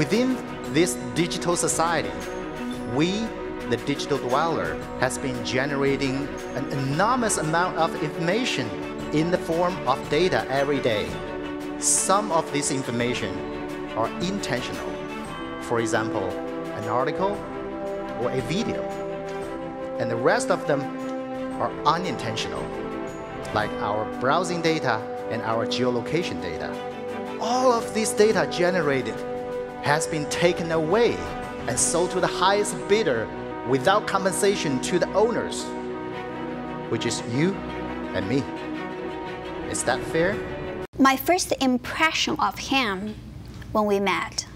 Within this digital society, we, the digital dweller, has been generating an enormous amount of information in the form of data every day. Some of this information are intentional. For example, an article or a video. And the rest of them are unintentional, like our browsing data and our geolocation data. All of this data generated has been taken away and sold to the highest bidder without compensation to the owners, which is you and me. Is that fair? My first impression of him when we met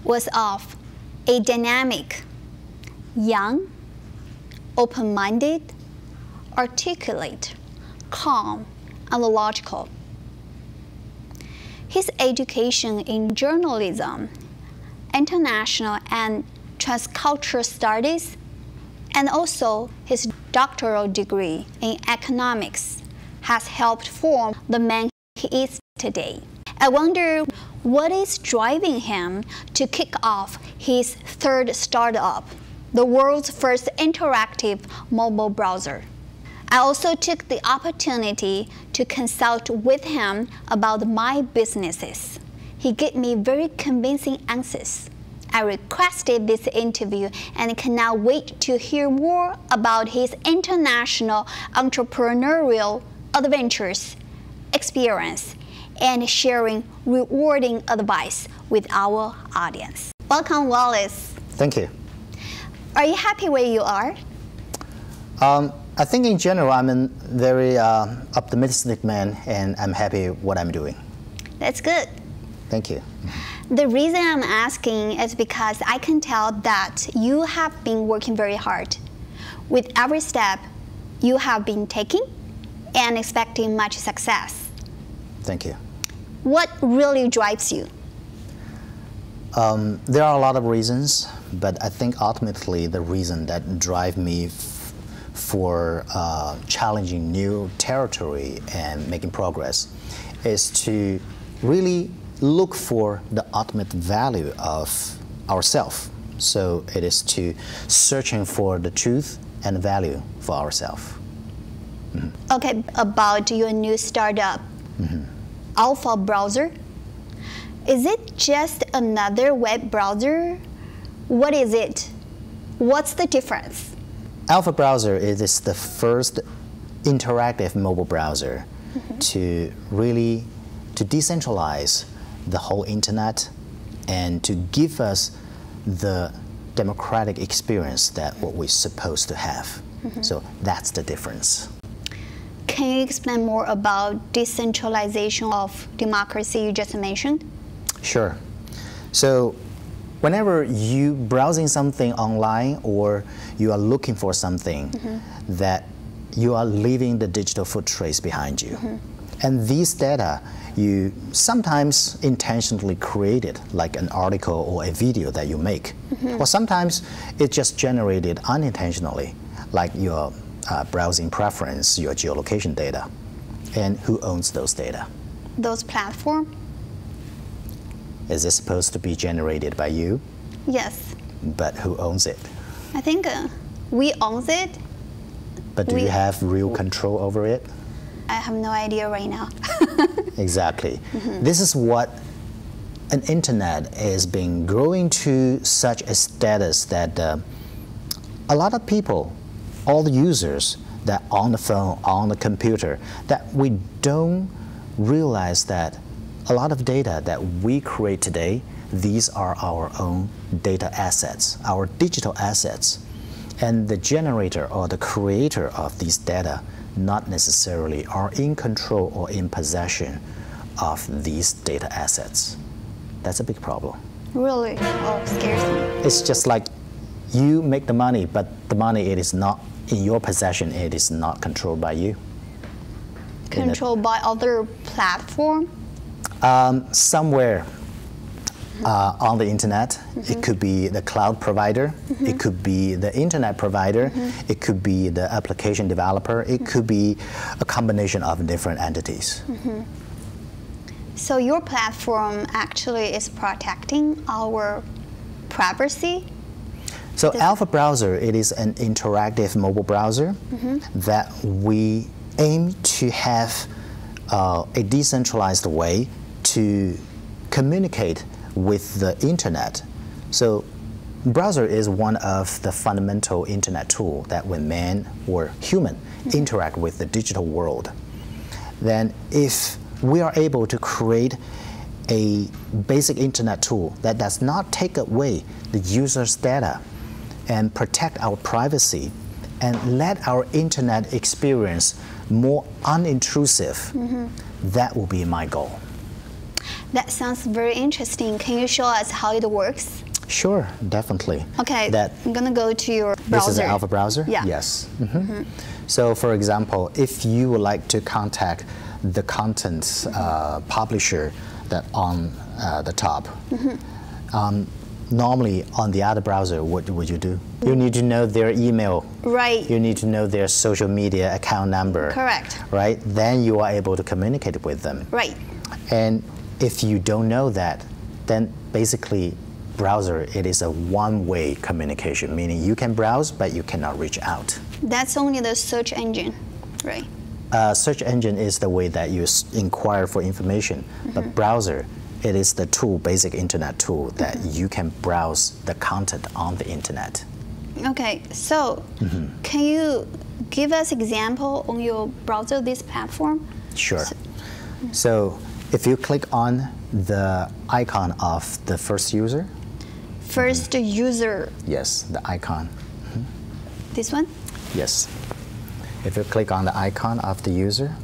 was of a dynamic, young, open-minded, articulate, calm, and logical. His education in journalism, international and transcultural studies, and also his doctoral degree in economics has helped form the man he is today. I wonder what is driving him to kick off his third startup, the world's first interactive mobile browser. I also took the opportunity to consult with him about my businesses. He gave me very convincing answers. I requested this interview and cannot wait to hear more about his international entrepreneurial adventures, experience, and sharing rewarding advice with our audience. Welcome, Wallace. Thank you. Are you happy where you are? I think in general, I'm a very optimistic man, and I'm happy what I'm doing. That's good. Thank you. The reason I'm asking is because I can tell that you have been working very hard. With every step you have been taking and expecting much success. Thank you. What really drives you? There are a lot of reasons, but I think ultimately the reason that drives me for challenging new territory and making progress is to really look for the ultimate value of ourselves. So it is to searching for the truth and value for ourselves. Mm-hmm. Okay, about your new startup, Alpha Browser. Is it just another web browser? What is it? What's the difference? Alpha Browser is the first interactive mobile browser to really decentralize the whole internet and to give us the democratic experience that what we're supposed to have. So that's the difference. Can you explain more about decentralization of democracy you just mentioned? Sure. So whenever you browsing something online or you are looking for something, that you are leaving the digital foot trace behind you. And these data you sometimes intentionally created, like an article or a video that you make. Or sometimes it's just generated unintentionally, like your browsing preference, your geolocation data. And who owns those data? Those platforms? Is it supposed to be generated by you? Yes. But who owns it? I think we own it. But do you have real control over it? I have no idea right now. Exactly. This is what an internet is being growing to such a status that a lot of people, all the users that on the phone, on the computer, that we don't realize that a lot of data that we create today, these are our own data assets, our digital assets. And the generator or the creator of these data not necessarily are in control or in possession of these data assets. That's a big problem. Really? Oh, scares me. It's just like you make the money, but the money, it is not in your possession, it is not controlled by you. Controlled by other platform? Somewhere on the internet. It could be the cloud provider, it could be the internet provider, it could be the application developer, it could be a combination of different entities. So your platform actually is protecting our privacy? So Alpha Browser, it is an interactive mobile browser that we aim to have a decentralized way to communicate with the internet. So browser is one of the fundamental internet tool that when man or human interact with the digital world, then if we are able to create a basic internet tool that does not take away the user's data and protect our privacy and let our internet experience more unintrusive, that will be my goal. That sounds very interesting. Can you show us how it works? Sure, definitely. Okay, I'm going to go to your browser. This is an Alpha browser? Yeah. Yes. So for example, if you would like to contact the content publisher that on the top, normally on the other browser, what would you do? You need to know their email. Right. You need to know their social media account number. Correct. Right? Then you are able to communicate with them. Right. And if you don't know that, then basically browser, it is a one-way communication, meaning you can browse, but you cannot reach out. That's only the search engine, right? Search engine is the way that you inquire for information, but browser, it is the tool, basic internet tool that you can browse the content on the internet. Okay, so can you give us example on your browser, this platform? Sure. So if you click on the icon of the first user. First user. Yes, the icon. This one? Yes. If you click on the icon of the user,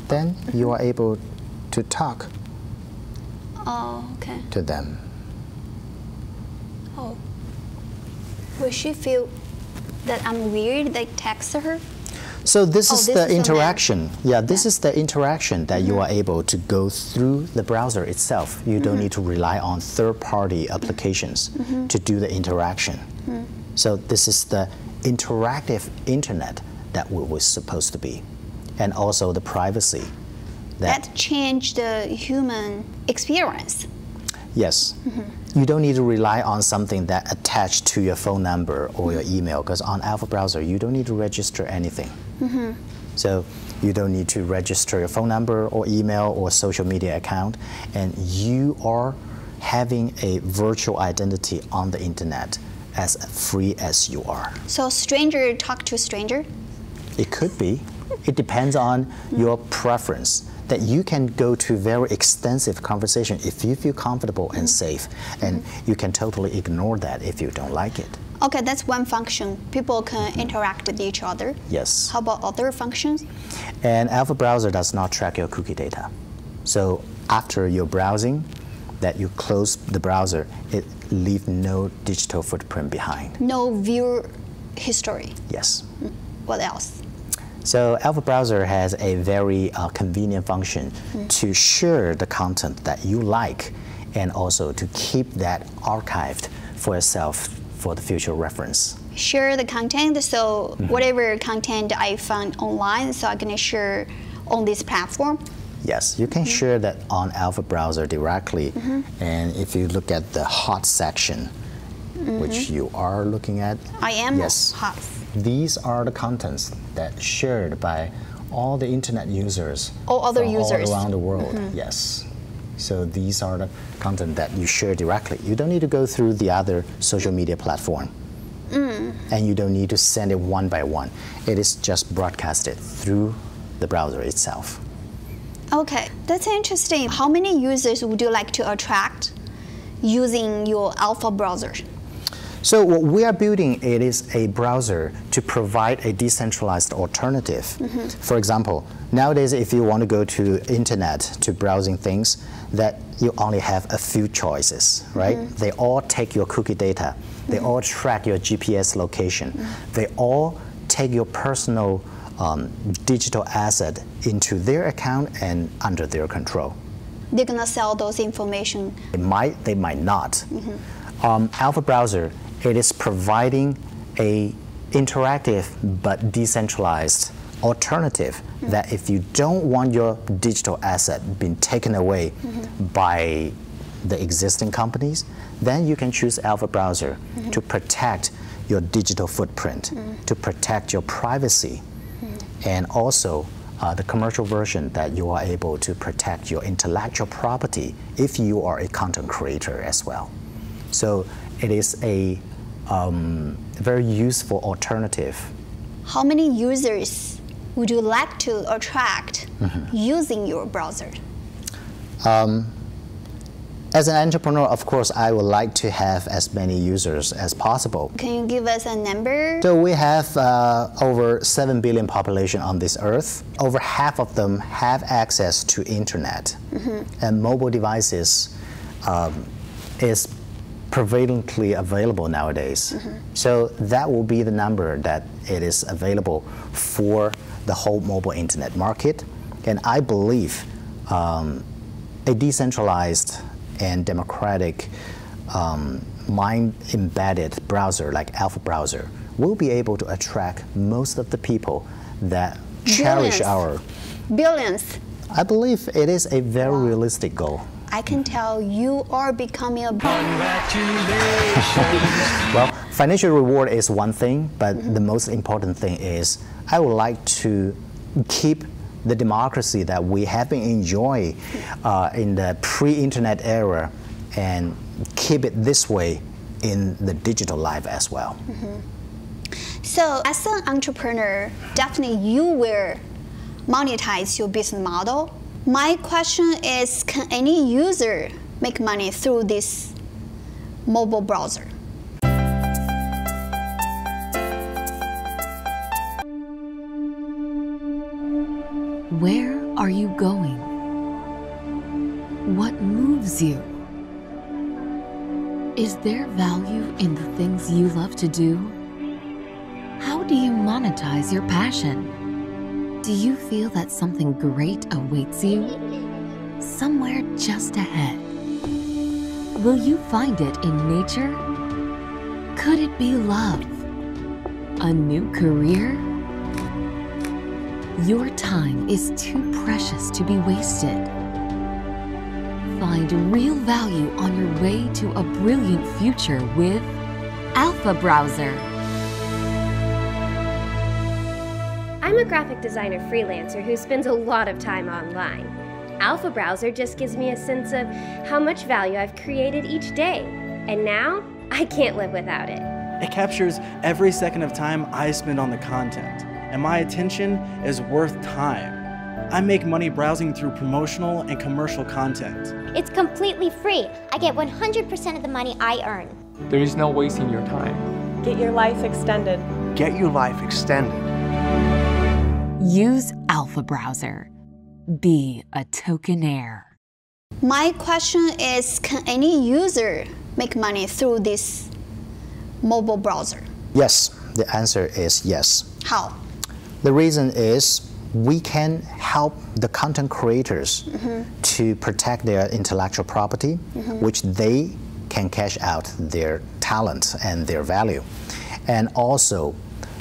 then you are able to talk to them. Oh. Will she feel that I'm weird, like text her? So this is the is interaction. Yeah, this is the interaction that you are able to go through the browser itself. You don't need to rely on third-party applications to do the interaction. So this is the interactive internet that we were supposed to be, and also the privacy. That changed the human experience. Yes. You don't need to rely on something that attached to your phone number or your email, because on Alpha Browser, you don't need to register anything. So you don't need to register your phone number or email or social media account, and you are having a virtual identity on the internet as free as you are. So stranger talk to stranger? It could be. It depends on your preference. That you can go to very extensive conversation if you feel comfortable and safe, and you can totally ignore that if you don't like it. Okay, that's one function. People can interact with each other. Yes. How about other functions? And Alpha Browser does not track your cookie data. So after your browsing, that you close the browser, it leaves no digital footprint behind. No view history. Yes. What else? So Alpha Browser has a very convenient function to share the content that you like, and also to keep that archived for yourself for the future reference. Share the content, so whatever content I found online, so I can share on this platform? Yes, you can share that on Alpha Browser directly, and if you look at the hot section, which you are looking at. I am yes, hot. These are the contents that shared by all the internet users. All other users. All around the world, yes. So these are the content that you share directly. You don't need to go through the other social media platform. And you don't need to send it one by one. It is just broadcasted through the browser itself. Okay, that's interesting. How many users would you like to attract using your Alpha browser? So what we are building, it is a browser to provide a decentralized alternative. For example, nowadays if you want to go to internet to browsing things, that you only have a few choices, right? They all take your cookie data. They all track your GPS location. They all take your personal digital asset into their account and under their control. They're gonna sell those information. They might not. Alpha Browser, it is providing a interactive but decentralized alternative that if you don't want your digital asset being taken away by the existing companies, then you can choose Alpha Browser to protect your digital footprint, to protect your privacy, and also the commercial version that you are able to protect your intellectual property if you are a content creator as well. So it is a very useful alternative. How many users would you like to attract using your browser? As an entrepreneur, of course, I would like to have as many users as possible. Can you give us a number? So we have over 7 billion population on this earth. Over half of them have access to internet. And mobile devices is prevalently available nowadays. So that will be the number that it is available for the whole mobile internet market. And I believe a decentralized and democratic mind-embedded browser like Alpha Browser will be able to attract most of the people that cherish our... Billions. I believe it is a very realistic goal. I can tell you are becoming a... Well, financial reward is one thing, but the most important thing is I would like to keep the democracy that we have been enjoying in the pre-internet era and keep it this way in the digital life as well. So as an entrepreneur, definitely you will monetize your business model. My question is, can any user make money through this mobile browser? Where are you going? What moves you? Is there value in the things you love to do? How do you monetize your passion? Do you feel that something great awaits you? Somewhere just ahead. Will you find it in nature? Could it be love? A new career? Your time is too precious to be wasted. Find real value on your way to a brilliant future with Alpha Browser. I'm a graphic designer freelancer who spends a lot of time online. Alpha Browser just gives me a sense of how much value I've created each day. And now, I can't live without it. It captures every second of time I spend on the content, and my attention is worth time. I make money browsing through promotional and commercial content. It's completely free. I get 100% of the money I earn. There is no wasting your time. Get your life extended. Get your life extended. Use Alpha Browser. Be a tokenaire. My question is, can any user make money through this mobile browser? Yes, the answer is yes. How? The reason is we can help the content creators to protect their intellectual property, which they can cash out their talent and their value. And also,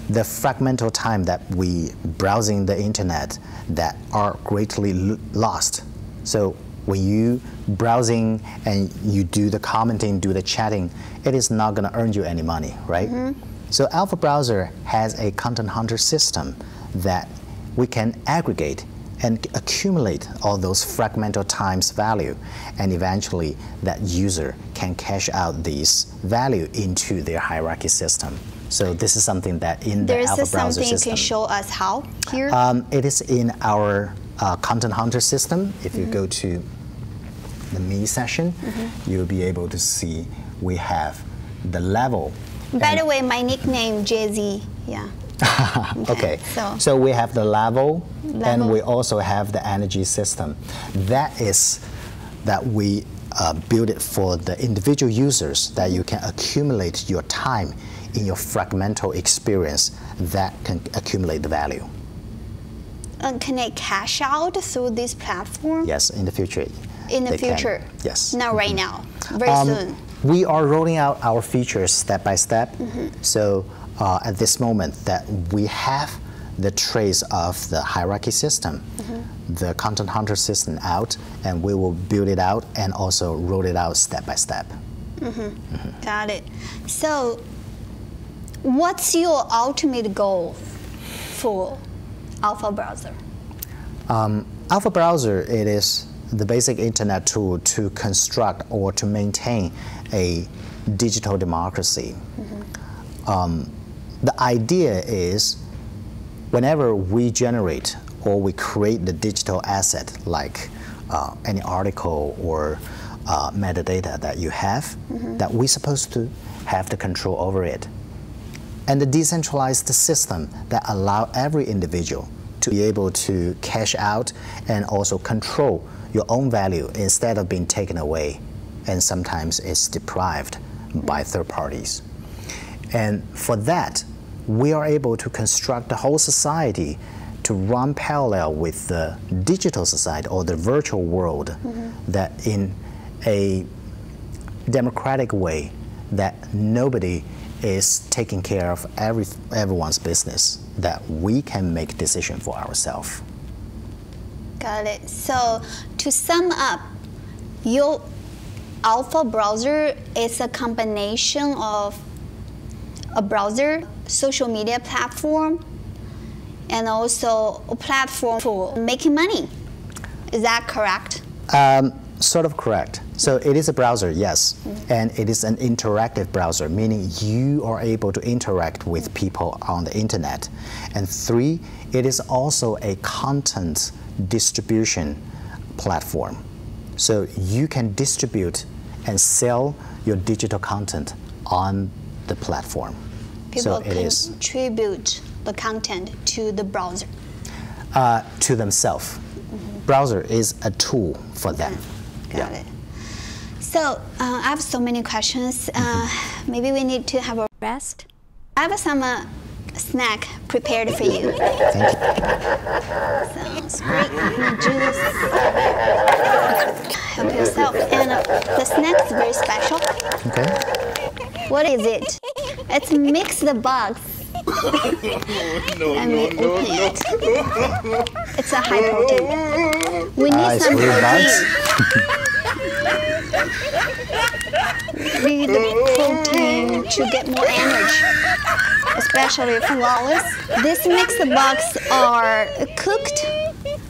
the fragmental time that we browsing the internet that are greatly lost. So when you browsing and you do the commenting, do the chatting, it is not going to earn you any money, right? So Alpha Browser has a content hunter system that we can aggregate and accumulate all those fragmental times value, and eventually that user can cash out these value into their hierarchy system. So this is something that in the Alpha Browser system. Something you can show us how here? It is in our content hunter system. If you go to the me session, you'll be able to see we have the level. By the way, my nickname Jay-Z, yeah. Okay, so we have the level, and we also have the energy system. That is that we build it for the individual users, that you can accumulate your time in your fragmental experience that can accumulate the value. Can I cash out through this platform? Yes, in the future. In the future? Can. Yes. Not right now, very soon. We are rolling out our features step by step. So at this moment that we have the trace of the hierarchy system, the content hunter system out, and we will build it out and also roll it out step by step. Got it. So, what's your ultimate goal for Alpha Browser? Alpha Browser, it is the basic internet tool to construct or to maintain a digital democracy. The idea is whenever we generate or we create the digital asset like any article or metadata that you have, that we're supposed to have the control over it. And the decentralized system that allow every individual to be able to cash out and also control your own value instead of being taken away, and sometimes it's deprived by third parties. And for that, we are able to construct the whole society to run parallel with the digital society or the virtual world, that in a democratic way, that nobody is taking care of everyone's business, that we can make decisions for ourselves. Got it. So to sum up, your Alpha Browser is a combination of a browser, social media platform, and also a platform for making money. Is that correct? Sort of correct. So it is a browser, yes, and it is an interactive browser, meaning you are able to interact with people on the internet. And 3, it is also a content distribution platform. So you can distribute and sell your digital content on the platform. People contribute the content to the browser. To themselves. Browser is a tool for them. Got it. So I have so many questions. Maybe we need to have a rest. I have some snack prepared for you. Thank you. Sounds great. Juice. Help yourself. And the snack is very special. Okay. What is it? It's Mix the Bugs. Let me open it. It's a high protein. We need some protein. We need the protein to get more energy, especially from Wallace. These mixed bugs are cooked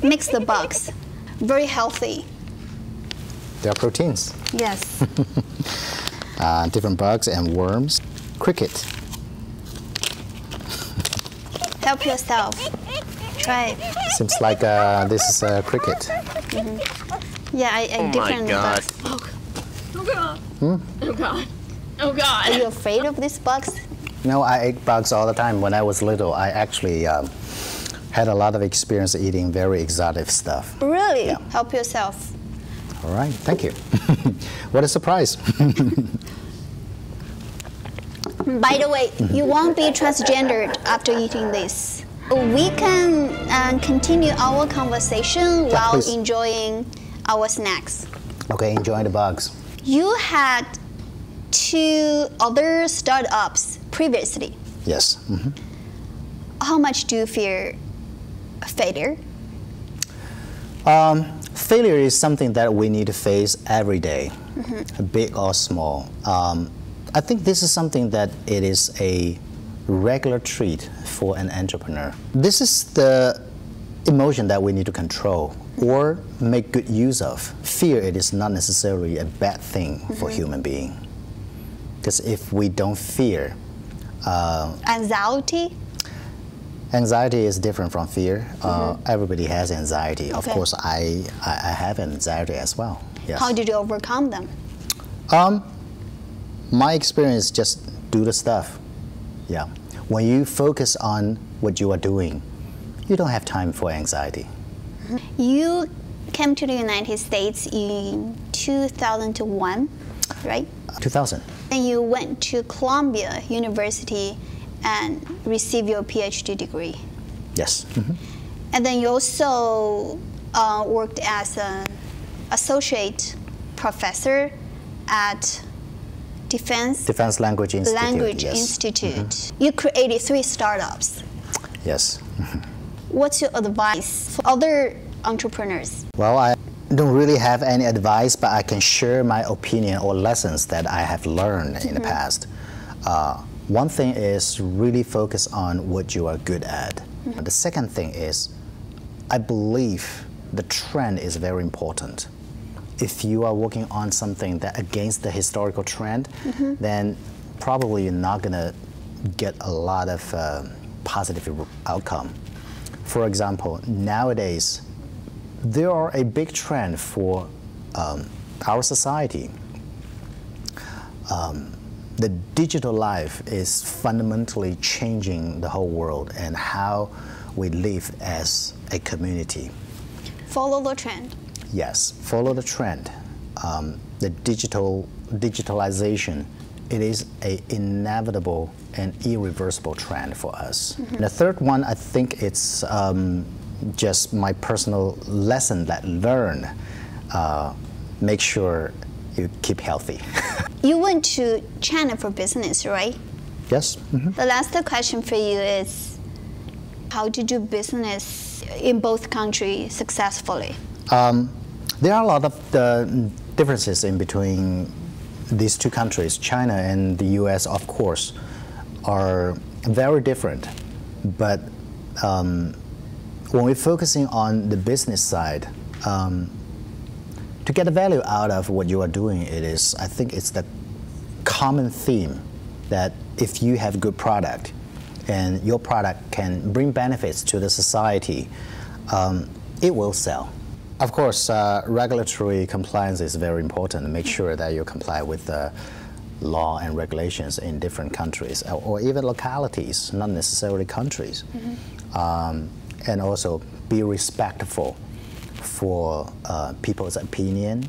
mixed bugs, very healthy. They are proteins. Yes. Different bugs and worms. Cricket. Help yourself. Try it. Seems like this is a cricket. Yeah, I different bugs. Oh God. Oh God. Oh God. Are you afraid of these bugs? No, I ate bugs all the time. When I was little, I actually had a lot of experience eating very exotic stuff. Really? Yeah. Help yourself. All right, thank you. What a surprise. By the way, you won't be transgendered after eating this. We can continue our conversation while please. enjoying our snacks. Okay, enjoy the bugs. You had 2 other startups previously. Yes. How much do you fear failure? Failure is something that we need to face every day, big or small. I think this is something that it is a regular treat for an entrepreneur. This is the emotion that we need to control or make good use of. Fear, it is not necessarily a bad thing for human being. Because if we don't fear... Anxiety? Anxiety is different from fear. Everybody has anxiety. Of course, I have anxiety as well. Yes. How did you overcome them? My experience, just do the stuff. Yeah. When you focus on what you are doing, you don't have time for anxiety. You came to the United States in 2001, right? 2000. And you went to Columbia University and received your PhD degree. Yes. And then you also worked as an associate professor at Defense Language Institute. You created 3 startups. Yes. What's your advice for other entrepreneurs? Well, I don't really have any advice, but I can share my opinion or lessons that I have learned in the past. One thing is really focus on what you are good at. The second thing is, I believe the trend is very important. If you are working on something that against the historical trend, then probably you're not gonna get a lot of positive outcome. For example, nowadays, there are a big trend for our society. The digital life is fundamentally changing the whole world and how we live as a community. Follow the trend. Yes, follow the trend. The digitalization, it is an inevitable and irreversible trend for us. And the third one, I think it's just my personal lesson that learned. Make sure you keep healthy. You went to China for business, right? Yes. The last question for you is, how to do business in both countries successfully? There are a lot of differences in between these two countries. China and the US, of course, are very different. But when we're focusing on the business side, to get the value out of what you are doing, I think it's the common theme that if you have a good product and your product can bring benefits to the society, it will sell. Of course, regulatory compliance is very important. Make sure that you comply with the law and regulations in different countries or even localities, not necessarily countries. And also be respectful for people's opinion,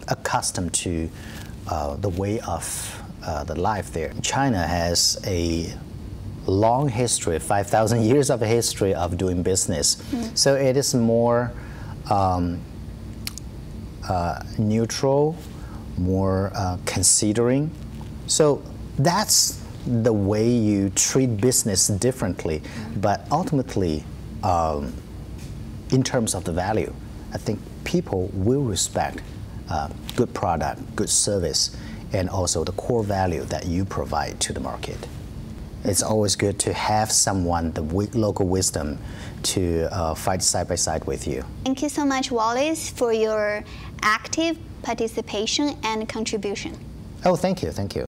accustomed to the way of the life there. China has a long history, 5,000 years of history of doing business. So it is more neutral, more considering. So that's the way you treat business differently. But ultimately, in terms of the value, I think people will respect good product, good service, and also the core value that you provide to the market. It's always good to have someone, the local wisdom, to fight side by side with you. Thank you so much, Wallace, for your active participation and contribution. Oh, thank you, thank you.